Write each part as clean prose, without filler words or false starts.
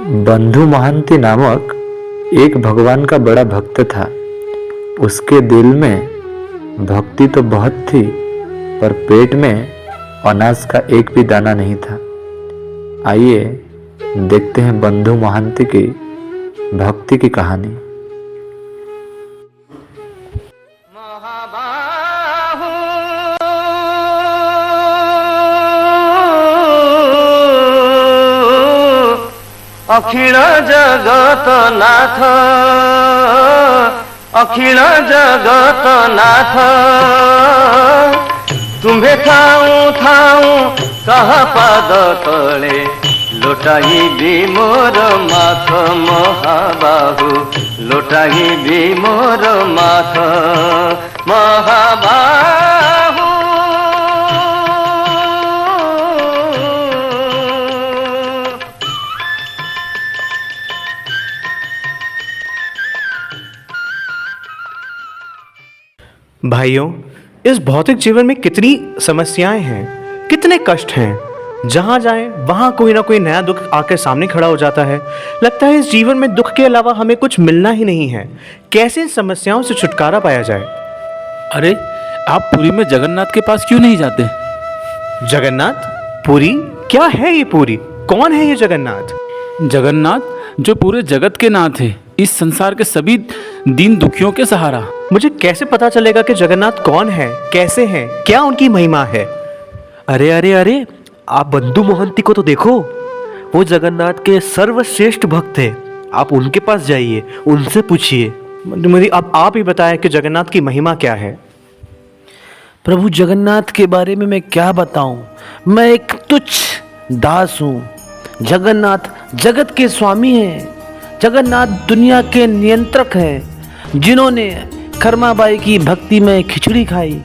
बंधु महांती नामक एक भगवान का बड़ा भक्त था। उसके दिल में भक्ति तो बहुत थी, पर पेट में अनाज का एक भी दाना नहीं था। आइए देखते हैं बंधु महांती की भक्ति की कहानी। अखिल जगत नाथ, अखिल जगत नाथ, तुम्हें थाऊ थाऊ कह पाद तले लोटाई भी मोर माथ महाबाहु, लोटाई भी मोर माथ महाबाहु। भाइयों, इस भौतिक जीवन में कितनी समस्याएं हैं, कितने कष्ट हैं। जहां जाएं वहां कोई ना कोई नया दुख आकर सामने खड़ा हो जाता है। लगता है इस जीवन में दुख के अलावा हमें कुछ मिलना ही नहीं है। कैसे इन समस्याओं से छुटकारा पाया जाए? अरे, आप पुरी में जगन्नाथ के पास क्यों नहीं जाते? जगन्नाथ? पुरी? क्या है ये पुरी? कौन है ये जगन्नाथ? जगन्नाथ जो पूरे जगत के नाथ है, इस संसार के सभी दीन दुखियों के सहारा। मुझे कैसे पता चलेगा कि जगन्नाथ कौन है, कैसे हैं, क्या उनकी महिमा है? अरे अरे अरे, आप बंधु मोहंती को तो देखो। वो जगन्नाथ के सर्वश्रेष्ठ भक्त हैं। आप उनके पास जाइए, उनसे पूछिए। मुझे अब आप ही बताएं कि जगन्नाथ की महिमा क्या है। प्रभु जगन्नाथ के बारे में मैं क्या बताऊं। मैं एक तुच्छ दास हूँ। जगन्नाथ जगत के स्वामी हैं। जगन्नाथ दुनिया के नियंत्रक हैं, जिन्होंने खरमाबाई की भक्ति में खिचड़ी खाई,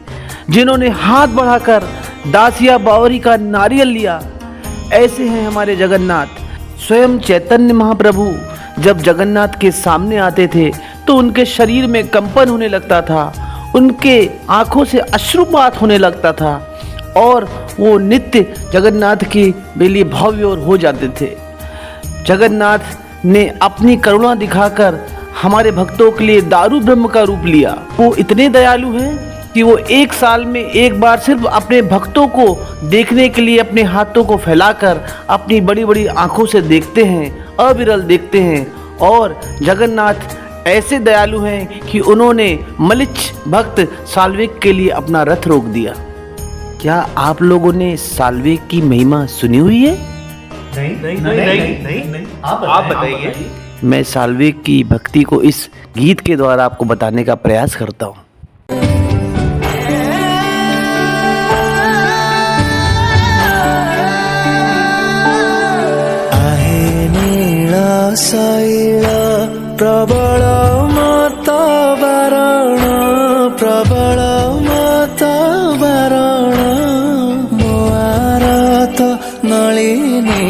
जिन्होंने हाथ बढ़ाकर दासिया बावरी का नारियल लिया। ऐसे हैं हमारे जगन्नाथ। स्वयं चैतन्य महाप्रभु जब जगन्नाथ के सामने आते थे तो उनके शरीर में कंपन होने लगता था, उनके आंखों से अश्रुपात होने लगता था और वो नित्य जगन्नाथ के लिए भव्य और हो जाते थे। जगन्नाथ ने अपनी करुणा दिखाकर हमारे भक्तों के लिए दारू ब्रह्म का रूप लिया। वो इतने दयालु हैं कि वो एक साल में एक बार सिर्फ अपने भक्तों को देखने के लिए अपने हाथों को फैलाकर अपनी बड़ी बड़ी आंखों से देखते हैं, अविरल देखते हैं। और जगन्नाथ ऐसे दयालु हैं कि उन्होंने मलिच्छ भक्त साल्वेक के लिए अपना रथ रोक दिया। क्या आप लोगों ने साल्वेक की महिमा सुनी हुई है? नहीं। आप बताइए। मैं साल्वेक की भक्ति को इस गीत के द्वारा आपको बताने का प्रयास करता हूँ। आहे नीला शैला प्रबल मत वारण, प्रबल मत वारण, मोआरत नलिनी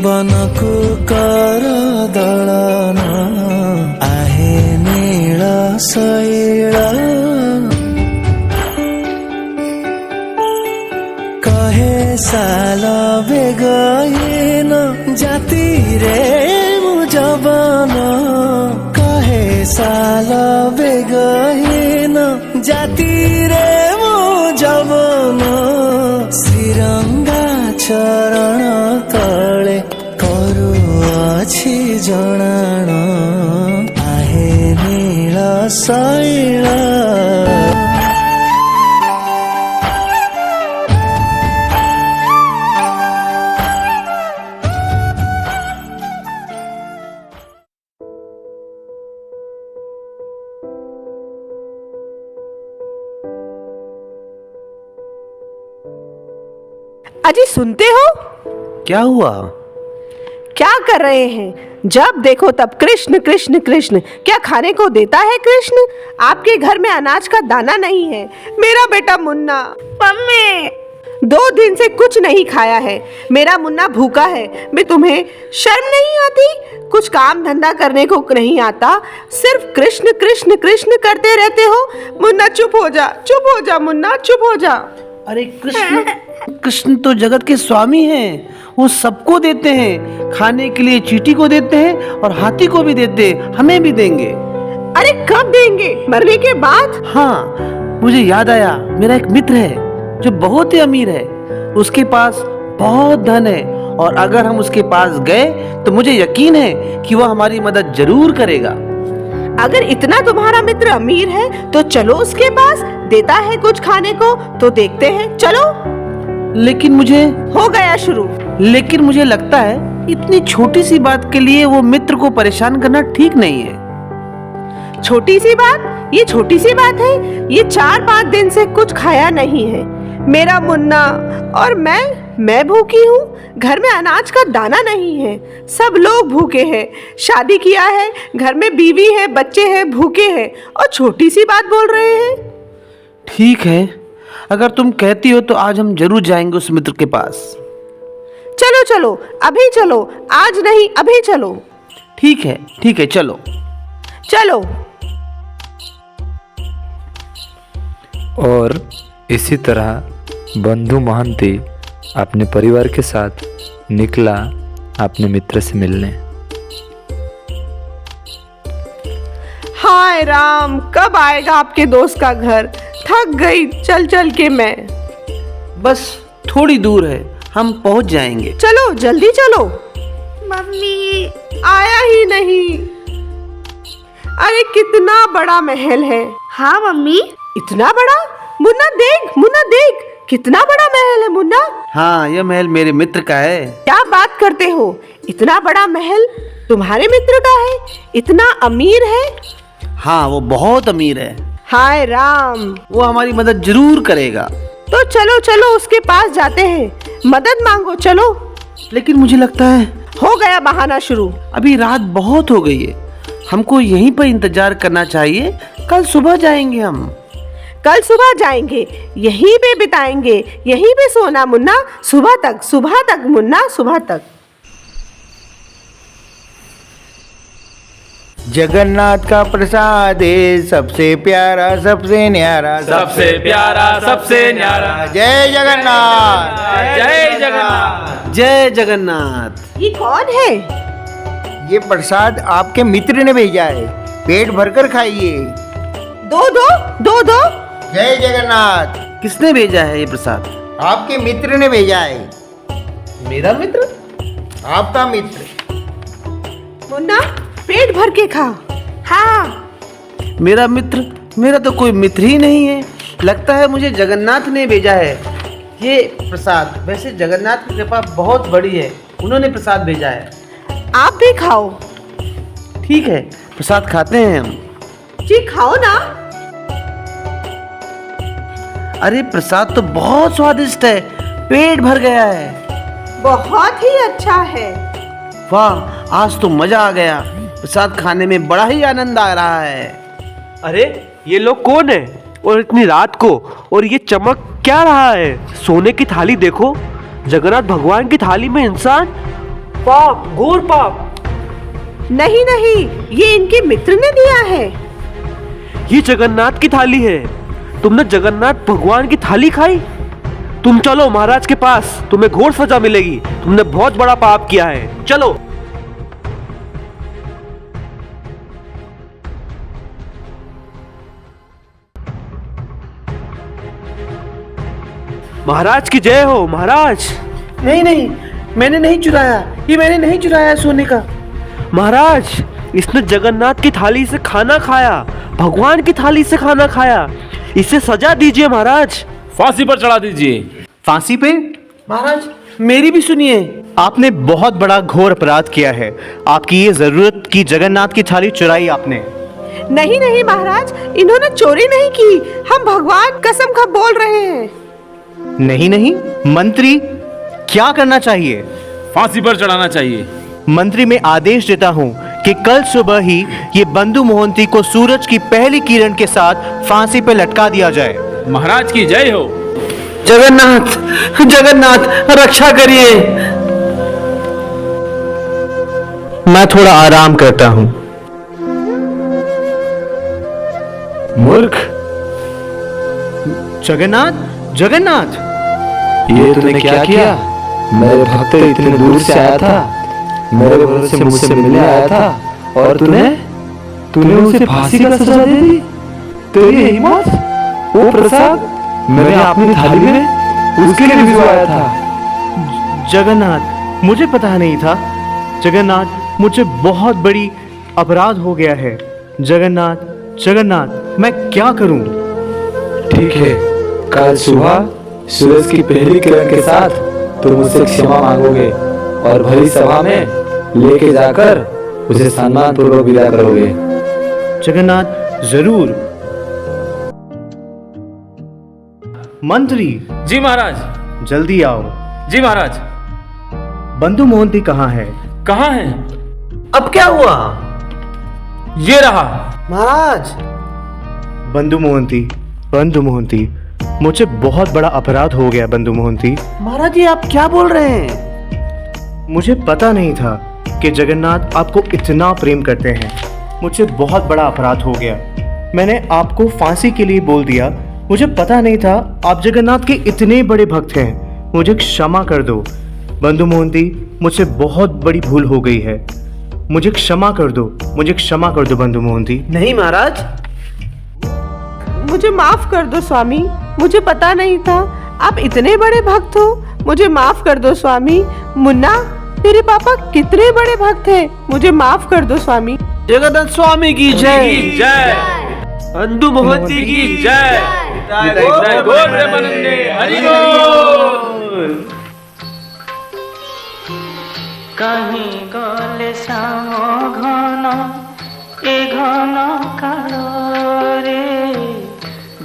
बनकु कर दलन। आहे नीला शैला कहे साल बेगइन जाति रे मु जबन, कहे साल बेगइन जाति रे मु जबन। श्रीरंगा चरण तले करुअछि जणाण, आहे नीला शैला। अजी सुनते हो? क्या हुआ? क्या कर रहे हैं? जब देखो तब कृष्ण कृष्ण कृष्ण। क्या खाने को देता है कृष्ण? आपके घर में अनाज का दाना नहीं है। मेरा बेटा मुन्ना, मम्मी 2 दिन से कुछ नहीं खाया है। मेरा मुन्ना भूखा है। मैं तुम्हें शर्म नहीं आती? कुछ काम धंधा करने को नहीं आता, सिर्फ कृष्ण कृष्ण कृष्ण करते रहते हो। मुन्ना चुप हो जा मुन्ना, चुप हो जा। अरे कृष्ण, कृष्ण तो जगत के स्वामी हैं। वो सबको देते हैं, खाने के लिए चींटी को देते हैं और हाथी को भी देते हैं, हमें भी देंगे। अरे कब देंगे? मरने के बाद? हाँ, मुझे याद आया, मेरा एक मित्र है जो बहुत ही अमीर है। उसके पास बहुत धन है और अगर हम उसके पास गए तो मुझे यकीन है कि वह हमारी मदद जरूर करेगा। अगर इतना तुम्हारा मित्र अमीर है तो चलो उसके पास, देता है कुछ खाने को तो देखते हैं, चलो। लेकिन मुझे लगता है इतनी छोटी सी बात के लिए वो मित्र को परेशान करना ठीक नहीं है। छोटी सी बात? ये छोटी सी बात है? ये 4-5 दिन से कुछ खाया नहीं है मेरा मुन्ना, और मैं भूखी हूँ। घर में अनाज का दाना नहीं है, सब लोग भूखे हैं। शादी किया है, घर में बीवी है, बच्चे हैं, भूखे हैं, और छोटी सी बात बोल रहे हैं। ठीक है, अगर तुम कहती हो तो आज हम जरूर जाएंगे उस मित्र के पास। चलो चलो, अभी चलो, आज नहीं अभी चलो। ठीक है, चलो। चलो। और इसी तरह बंधु मोहंती अपने परिवार के साथ निकला अपने मित्र से मिलने। हाय राम, कब आएगा आपके दोस्त का घर? थक गई चल चल के मैं। बस थोड़ी दूर है, हम पहुंच जाएंगे। चलो जल्दी चलो। मम्मी आया ही नहीं। अरे कितना बड़ा महल है। हाँ मम्मी। इतना बड़ा? मुन्ना देख कितना बड़ा महल है मुन्ना। हाँ, यह महल मेरे मित्र का है। क्या बात करते हो? इतना बड़ा महल तुम्हारे मित्र का है? इतना अमीर है? हाँ, वो बहुत अमीर है। हाय राम, वो हमारी मदद जरूर करेगा। तो चलो चलो उसके पास जाते हैं, मदद मांगो, चलो। लेकिन मुझे लगता है हो गया बहाना शुरू। अभी रात बहुत हो गई है, हमको यहीं पर इंतजार करना चाहिए। कल सुबह जाएंगे हम। कल सुबह जाएंगे, यहीं पे बिताएंगे, यहीं पे सोना मुन्ना, सुबह तक मुन्ना, सुबह तक। जगन्नाथ का प्रसाद है सबसे प्यारा, सबसे न्यारा, सबसे प्यारा, सबसे न्यारा। जय जगन्नाथ, जय जगन्नाथ। जय जगन्नाथ। ये कौन है? ये प्रसाद आपके मित्र ने भेजा है, पेट भरकर खाइए। दो। जय जगन्नाथ। किसने भेजा है ये प्रसाद? आपके मित्र ने भेजा है। मेरा मित्र? आपका मित्र। मुन्ना पेट भर के खा। हाँ। मेरा मित्र? मेरा तो कोई मित्र ही नहीं है। लगता है मुझे जगन्नाथ ने भेजा है ये प्रसाद। वैसे जगन्नाथ की कृपा बहुत बड़ी है, उन्होंने प्रसाद भेजा है। आप भी खाओ। ठीक है, प्रसाद खाते हैं हम। जी खाओ ना। अरे प्रसाद तो बहुत स्वादिष्ट है, पेट भर गया है। बहुत ही अच्छा है। वाह, आज तो मजा आ गया। प्रसाद खाने में बड़ा ही आनंद आ रहा है। अरे ये लोग कौन है और इतनी रात को, और ये चमक क्या रहा है? सोने की थाली देखो, जगन्नाथ भगवान की थाली में इंसान। पाप, घोर पाप। नहीं, ये इनके मित्र ने दिया है। ये जगन्नाथ की थाली है। तुमने जगन्नाथ भगवान की थाली खाई? तुम चलो महाराज के पास, तुम्हें घोर सजा मिलेगी। तुमने बहुत बड़ा पाप किया है, चलो। महाराज की जय हो महाराज। नहीं, मैंने नहीं चुराया, ये मैंने नहीं चुराया सोने का। महाराज, इसने जगन्नाथ की थाली से खाना खाया, भगवान की थाली से खाना खाया। इसे सजा दीजिए महाराज। फांसी पर चढ़ा दीजिए। फांसी पे? महाराज मेरी भी सुनिए। आपने बहुत बड़ा घोर अपराध किया है। आपकी ये जरूरत की जगन्नाथ की थाली चुराई आपने। नहीं महाराज, इन्होंने चोरी नहीं की। हम भगवान कसम खा बोल रहे हैं। नहीं, मंत्री, क्या करना चाहिए? फांसी पर चढ़ाना चाहिए। मंत्री, मैं आदेश देता हूँ कि कल सुबह ही ये बंधु मोहंती को सूरज की पहली किरण के साथ फांसी पर लटका दिया जाए। महाराज की जय हो। जगन्नाथ रक्षा करिए। मैं थोड़ा आराम करता हूँ। मूर्ख! जगन्नाथ, ये तूने क्या किया? मेरे भक्त इतने दूर से आया था, मेरे भरोसे मुझसे मिलने आया था, और तूने उसे फांसी का सजा दे दी। तेरी हिम्मत! वो प्रसाद मैंने अपनी थाली में उसके लिए भिजवाया था। जगन्नाथ, मुझे पता नहीं था। जगन्नाथ, मुझे बहुत बड़ी अपराध हो गया है। जगन्नाथ, जगन्नाथ, मैं क्या करूं? ठीक है, कल सुबह सूरज की पहली किरण के साथ तुम मुझसे क्षमा मांगोगे और भरी सभा में लेके जाकर उसे सम्मान पूर्वक विदा करोगे। जगन्नाथ, जरूर। मंत्री, जी महाराज। जल्दी आओ। जी महाराज। बंधु मोहंती कहाँ है? कहाँ है? अब क्या हुआ? ये रहा। महाराज, बंधु मोहंती, बंधु मोहंती, मुझे बहुत बड़ा अपराध हो गया बंधु मोहंती। महाराज जी आप क्या बोल रहे हैं? मुझे पता नहीं था कि जगन्नाथ आपको इतना प्रेम करते हैं। मुझे बहुत बड़ा अपराध हो गया। मैंने आपको फांसी के लिए बोल दिया। मुझे पता नहीं था आप जगन्नाथ के इतने बड़े भक्त हैं। मुझे क्षमा कर दो बंधु मोहंती, मुझसे बहुत बड़ी भूल हो गई है। मुझे क्षमा कर दो, मुझे क्षमा कर दो बंधु मोहंती। नहीं महाराज, मुझे माफ कर दो स्वामी, मुझे पता नहीं था आप इतने बड़े भक्त हो। मुझे माफ कर दो स्वामी। मुन्ना, तेरे पापा कितने बड़े भक्त हैं, मुझे माफ कर दो स्वामी। जगन्नाथ स्वामी की जय। जय। बंधु मोहंती की जय। जय गौर प्रेमानंदे, हरि बोल। कहीं गले श्याम घन ए घन कालोरे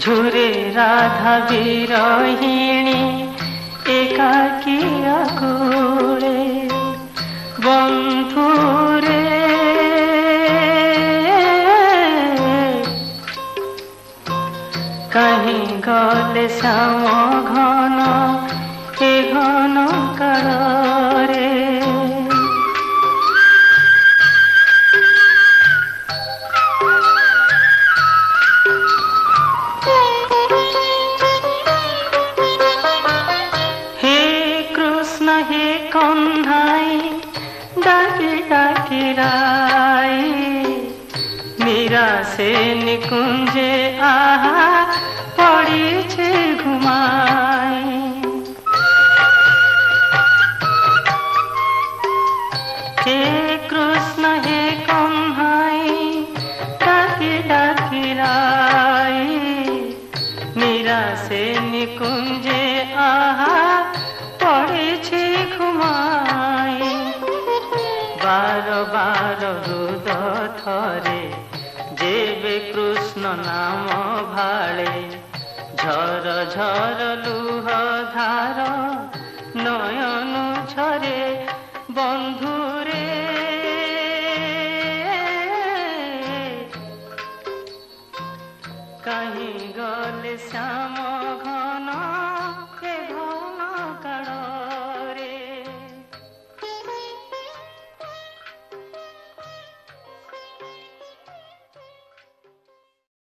झुरे राधा विरहिणी एकाकी आकुले बंधु रे कहीं गले श्याम घन ए घन कालोरे मीरा से निकुंजे आहा पड़ी छे घुमाई हे कृष्ण हे कन्हाई डाकी डाकी लाई मीरा से निकुंजे आहा पड़ी छे घुमाई बार बार हृद थरे जेबे कृष्ण नाम भाळे झर झर लू